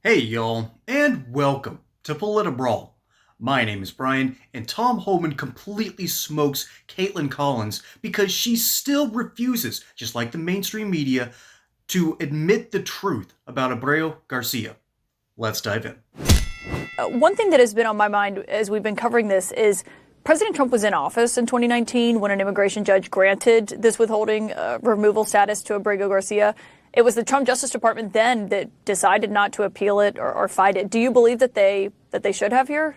Hey y'all, and welcome to Brawl. My name is Brian, and Tom Homan completely smokes Kaitlan Collins because she still refuses, just like the mainstream media, to admit the truth about Abreu Garcia. Let's dive in. One thing that has been on my mind as we've been covering this is President Trump was in office in 2019 when an immigration judge granted this withholding removal status to Abreu Garcia. It was the Trump Justice Department then that decided not to appeal it or fight it. Do you believe that they should have here?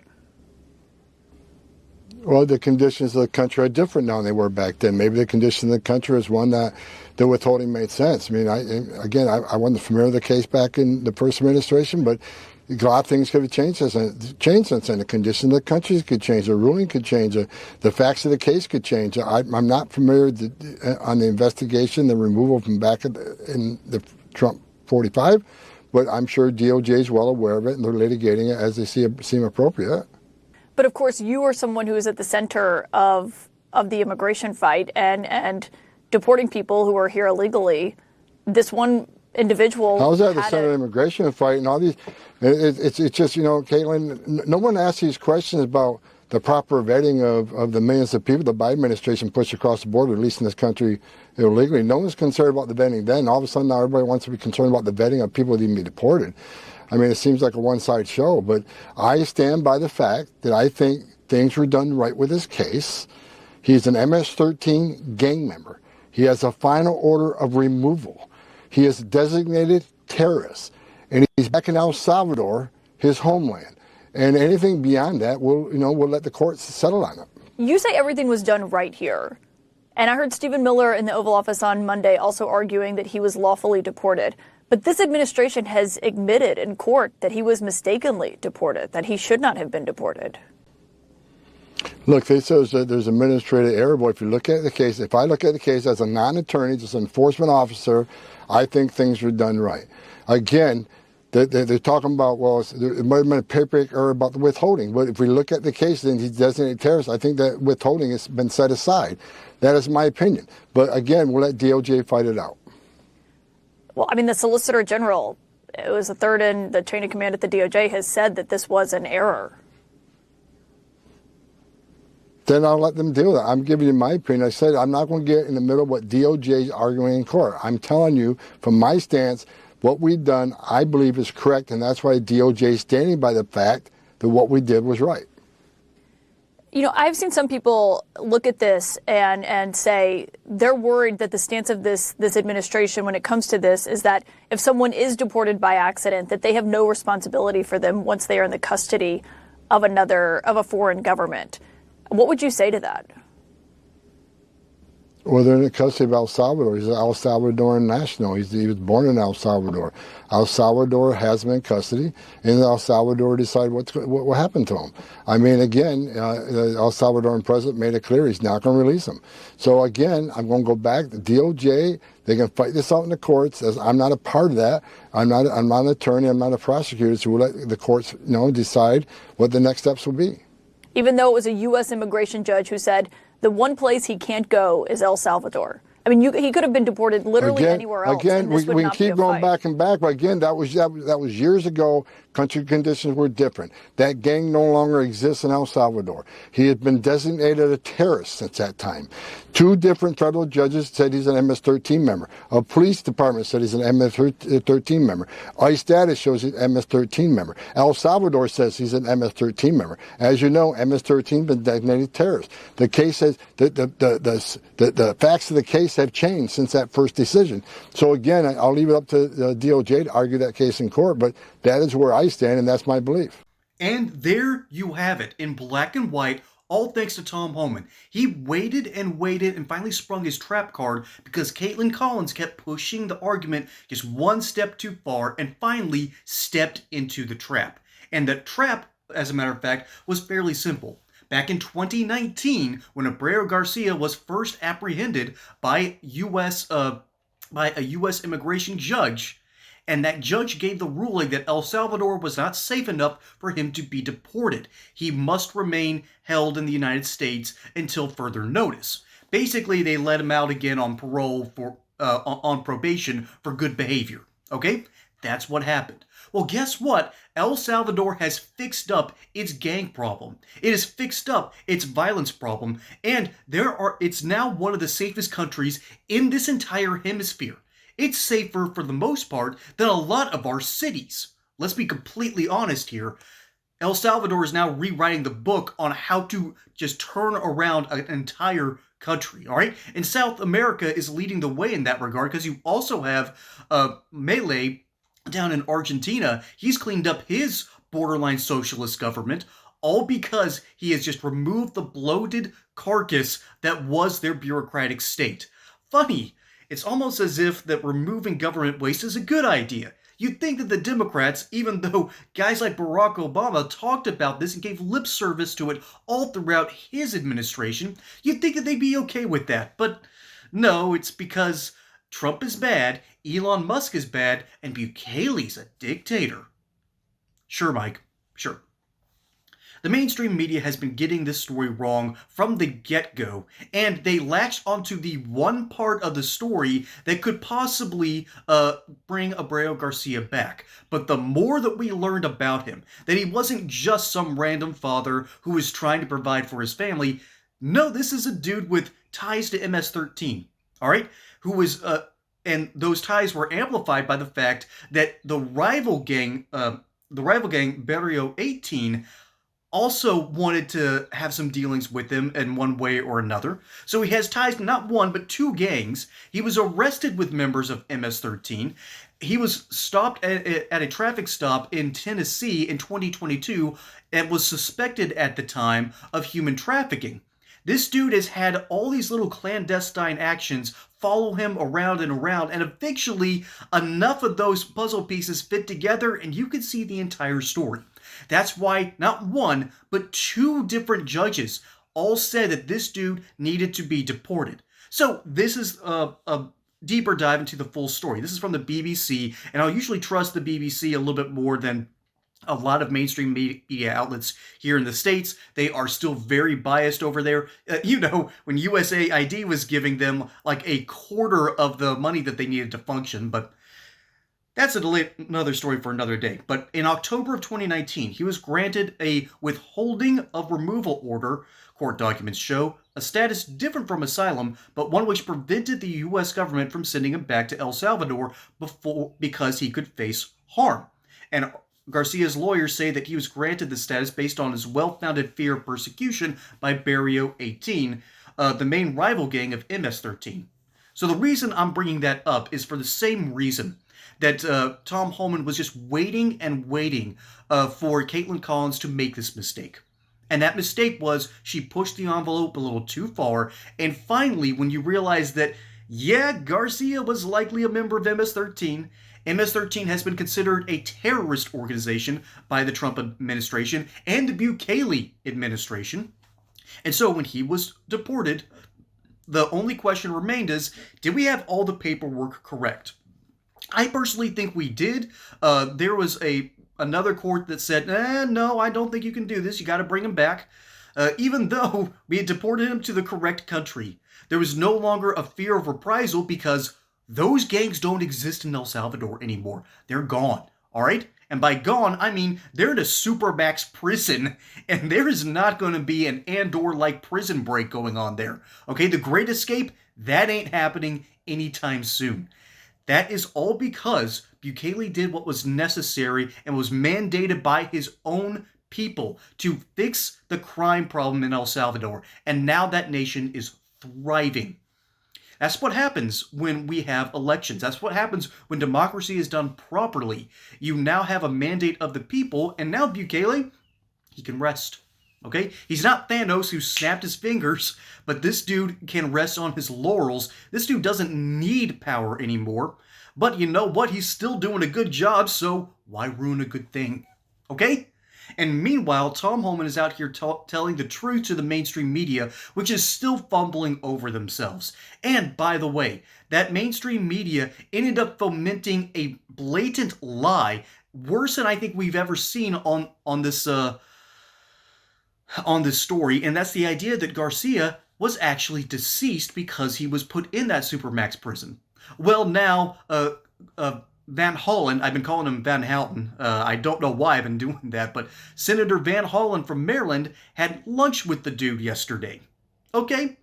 Well, the conditions of the country are different now than they were back then. Maybe the condition of the country is one that the withholding made sense. I mean, I wasn't familiar with the case back in the first administration, but a lot of things could have changed since then. The condition of the country could change. The ruling could change. The facts of the case could change. I'm not familiar on the investigation, the removal from back in the Trump 45, but I'm sure DOJ is well aware of it, and they're litigating it as they seem appropriate. But of course, you are someone who is at the center of the immigration fight and deporting people who are here illegally. This one individual. How's that the center of the immigration fight and all these? It's just, Kaitlan, no one asks these questions about the proper vetting of the millions of people the Biden administration pushed across the border, at least in this country, illegally. No one's concerned about the vetting then. All of a sudden now everybody wants to be concerned about the vetting of people that even be deported. I mean, it seems like a one-side show, but I stand by the fact that I think things were done right with this case. He's an MS-13 gang member. He has a final order of removal. He is designated terrorist, and he's back in El Salvador, his homeland. And anything beyond that, we'll let the courts settle on it. You say everything was done right here. And I heard Stephen Miller in the Oval Office on Monday also arguing that he was lawfully deported. But this administration has admitted in court that he was mistakenly deported, that he should not have been deported. Look, they say there's administrative error, but if you look at the case, if I look at the case as a non-attorney, just an enforcement officer, I think things were done right. Again, they're talking about, well, it might have been a paper error about the withholding, but if we look at the case, then he's designated terrorist. I think that withholding has been set aside. That is my opinion. But again, we'll let DOJ fight it out. Well, I mean, the Solicitor General, it was the third in the chain of command at the DOJ, has said that this was an error. Then I'll let them deal with it. I'm giving you my opinion. I said I'm not going to get in the middle of what DOJ is arguing in court. I'm telling you, from my stance, what we've done, I believe, is correct, and that's why DOJ is standing by the fact that what we did was right. You know, I've seen some people look at this and say they're worried that the stance of this administration when it comes to this is that if someone is deported by accident, that they have no responsibility for them once they are in the custody of a foreign government. What would you say to that? Well, they're in the custody of El Salvador. He's an El Salvadoran national. He was born in El Salvador. El Salvador has him in custody, and El Salvador decide what happened to him. I mean, again, the El Salvadoran president made it clear he's not going to release him. So again, I'm going to go back. The DOJ, they can fight this out in the courts. As I'm not a part of that. I'm not an attorney. I'm not a prosecutor. So we'll let the courts, decide what the next steps will be. Even though it was a U.S. immigration judge who said the one place he can't go is El Salvador. I mean, he could have been deported literally anywhere else. Again, we can keep going back and back, but again, that was years ago. Country conditions were different. That gang no longer exists in El Salvador. He had been designated a terrorist since that time. 2 different federal judges said he's an MS-13 member. A police department said he's an MS-13 member. ICE status shows he's an MS-13 member. El Salvador says he's an MS-13 member. As you know, MS-13 has been designated terrorist. The case says that the facts of the case have changed since that first decision. So again, I'll leave it up to the DOJ to argue that case in court, but that is where I stand, and that's my belief. And there you have it, in black and white, all thanks to Tom Homan. He waited and waited and finally sprung his trap card because Kaitlan Collins kept pushing the argument just one step too far and finally stepped into the trap. And the trap, as a matter of fact, was fairly simple. Back in 2019, when Abreu Garcia was first apprehended by a U.S. immigration judge, and that judge gave the ruling that El Salvador was not safe enough for him to be deported. He must remain held in the United States until further notice. Basically, they let him out again on parole on probation for good behavior. Okay? That's what happened. Well, guess what? El Salvador has fixed up its gang problem. It has fixed up its violence problem, and it's now one of the safest countries in this entire hemisphere. It's safer for the most part than a lot of our cities. Let's be completely honest here. El Salvador is now rewriting the book on how to just turn around an entire country, all right? And South America is leading the way in that regard because you also have Milei down in Argentina. He's cleaned up his borderline socialist government, all because he has just removed the bloated carcass that was their bureaucratic state. Funny, it's almost as if that removing government waste is a good idea. You'd think that the Democrats, even though guys like Barack Obama talked about this and gave lip service to it all throughout his administration, you'd think that they'd be okay with that. But no, it's because Trump is bad, Elon Musk is bad, and Bukele's a dictator. Sure, Mike, sure. The mainstream media has been getting this story wrong from the get-go, and they latched onto the one part of the story that could possibly bring Abreu Garcia back. But the more that we learned about him, that he wasn't just some random father who was trying to provide for his family. No, this is a dude with ties to MS-13, all right? Who was, and those ties were amplified by the fact that the rival gang, Barrio 18, also wanted to have some dealings with him in one way or another. So he has ties to not one, but two gangs. He was arrested with members of MS-13. He was stopped at a traffic stop in Tennessee in 2022 and was suspected at the time of human trafficking. This dude has had all these little clandestine actions follow him around and around, and eventually enough of those puzzle pieces fit together and you can see the entire story. That's why not one, but two different judges all said that this dude needed to be deported. So this is a deeper dive into the full story. This is from the BBC, and I'll usually trust the BBC a little bit more than a lot of mainstream media outlets here in the States. They are still very biased over there. When USAID was giving them like a quarter of the money that they needed to function, but that's another story for another day. But in October of 2019, he was granted a withholding of removal order, court documents show, a status different from asylum, but one which prevented the U.S. government from sending him back to El Salvador because he could face harm. And Garcia's lawyers say that he was granted the status based on his well-founded fear of persecution by Barrio 18, the main rival gang of MS-13. So the reason I'm bringing that up is for the same reason that Tom Homan was just waiting and waiting for Kaitlan Collins to make this mistake. And that mistake was she pushed the envelope a little too far, and finally, when you realize that, yeah, Garcia was likely a member of MS-13, MS-13 has been considered a terrorist organization by the Trump administration and the Bukele administration. And so when he was deported, the only question remained is, did we have all the paperwork correct? I personally think we did. There was another court that said, no, I don't think you can do this. You got to bring him back. Even though we had deported him to the correct country. There was no longer a fear of reprisal because those gangs don't exist in El Salvador anymore. They're gone, all right? And by gone, I mean they're in a supermax prison, and there is not going to be an Andor-like prison break going on there. Okay, the Great Escape, that ain't happening anytime soon. That is all because Bukele did what was necessary and was mandated by his own people to fix the crime problem in El Salvador. And now that nation is thriving. That's what happens when we have elections. That's what happens when democracy is done properly. You now have a mandate of the people, and now Bukele, he can rest. Okay? He's not Thanos who snapped his fingers, but this dude can rest on his laurels. This dude doesn't need power anymore. But you know what? He's still doing a good job, so why ruin a good thing? Okay? And meanwhile, Tom Homan is out here telling the truth to the mainstream media, which is still fumbling over themselves. And by the way, that mainstream media ended up fomenting a blatant lie, worse than I think we've ever seen on this story, and that's the idea that Garcia was actually deceased because he was put in that supermax prison. Well, now Van Hollen, I've been calling him Van Houten. I don't know why I've been doing that, but Senator Van Hollen from Maryland had lunch with the dude yesterday. Okay?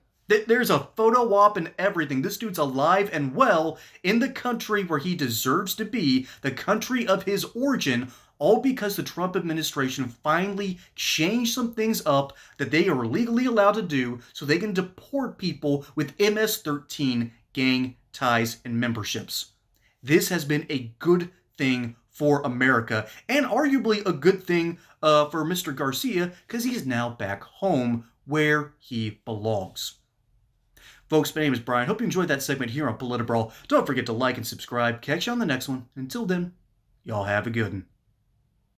There's a photo op and everything. This dude's alive and well in the country where he deserves to be, the country of his origin, all because the Trump administration finally changed some things up that they are legally allowed to do so they can deport people with MS-13 gang ties and memberships. This has been a good thing for America, and arguably a good thing for Mr. Garcia, because he's now back home where he belongs. Folks, my name is Brian. Hope you enjoyed that segment here on Politibrawl. Don't forget to like and subscribe. Catch you on the next one. Until then, y'all have a good one.